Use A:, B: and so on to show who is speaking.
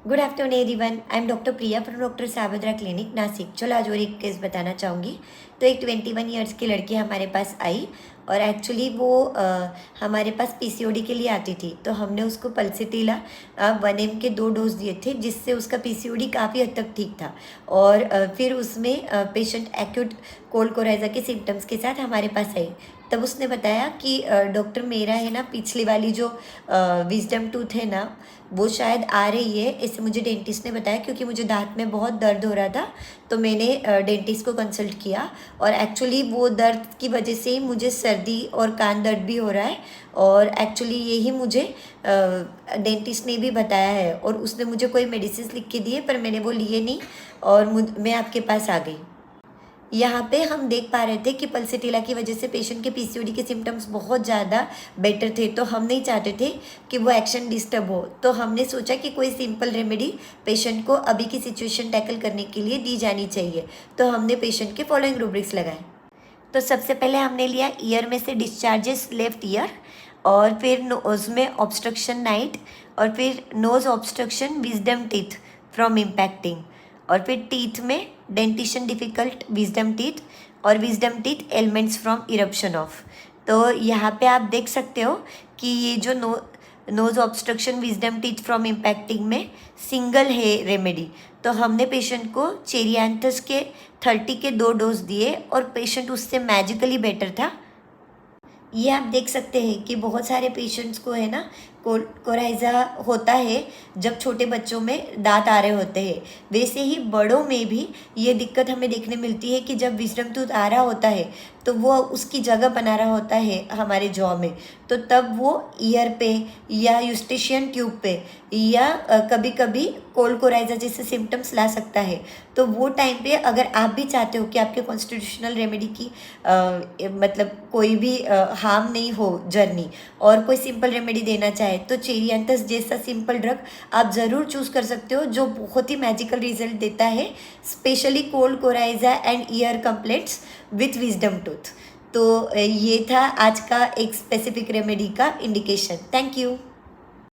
A: Good afternoon everyone, I am doctor Priya from doctor Saavedra clinic Nashik. चलो आज और एक केस बताना चाहूँगी। तो एक 21 ईयर्स की लड़की हमारे पास आई और एक्चुअली वो हमारे पास पीसीओडी के लिए आती थी। तो हमने उसको पल्सिटिला 1 mg के 2 डोज दिए थे, जिससे उसका पीसीओडी काफ़ी हद तक ठीक था। और फिर उसमें पेशेंट एक्यूट कोल्ड कोराइजा के सिम्टम्स के साथ हमारे पास आई। तब उसने बताया कि डॉक्टर मेरा है ना, पिछली वाली जो विजडम टूथ है ना, वो शायद आ रही है, इससे मुझे डेंटिस्ट ने बताया। क्योंकि मुझे दांत में बहुत दर्द हो रहा था, तो मैंने डेंटिस्ट को कंसल्ट किया। और एक्चुअली वो दर्द की वजह से ही मुझे सर्दी और कान दर्द भी हो रहा है। और एक्चुअली यही मुझे डेंटिस्ट ने भी बताया है, और उसने मुझे कोई मेडिसिन लिख के दिए, पर मैंने वो लिए नहीं और मैं आपके पास आ गई। यहाँ पे हम देख पा रहे थे कि पल्सिटिला की वजह से पेशेंट के पीसीओडी के सिम्टम्स बहुत ज़्यादा बेटर थे। तो हम नहीं चाहते थे कि वो एक्शन डिस्टर्ब हो। तो हमने सोचा कि कोई सिंपल रेमेडी पेशेंट को अभी की सिचुएशन टैकल करने के लिए दी जानी चाहिए। तो हमने पेशेंट के फॉलोइंग रूब्रिक्स लगाए। तो सबसे पहले हमने लिया ईयर में से डिस्चार्जेस लेफ्ट ईयर, और फिर नोज में ऑब्स्ट्रक्शन नाइट, और फिर nose obstruction wisdom teeth from impacting, और फिर टीथ में डेंटिशन डिफ़िकल्ट विजडम टीथ, और wisdom teeth elements from eruption of. तो यहाँ पे आप देख सकते हो कि ये जो nose obstruction wisdom teeth from impacting में सिंगल है रेमेडी। तो हमने पेशेंट को चेरियांथस के 30 के 2 डोज दिए, और पेशेंट उससे मैजिकली बेटर था। ये आप देख सकते हैं कि बहुत सारे पेशेंट्स को है ना, कोराइजा होता है जब छोटे बच्चों में दांत आ रहे होते हैं। वैसे ही बड़ों में भी ये दिक्कत हमें देखने मिलती है कि जब विजडम टूथ आ रहा होता है, तो वो उसकी जगह बना रहा होता है हमारे जॉ में। तो तब वो ईयर पे या यूस्टेशियन ट्यूब पे या कभी कभी कोल्ड कोराइजा जैसे सिम्टम्स ला सकता है। तो वो टाइम पे अगर आप भी चाहते हो कि आपके कॉन्स्टिट्यूशनल रेमेडी की मतलब कोई भी हार्म नहीं हो जर्नी, और कोई सिंपल रेमेडी देना चाहे, तो चेरियांथस जैसा सिंपल ड्रग आप ज़रूर चूज़ कर सकते हो, जो बहुत ही मैजिकल रिजल्ट देता है, specially cold coryza and year complaints with wisdom tooth. तो ये था आज का एक स्पेसिफिक रेमेडी का इंडिकेशन। Thank you.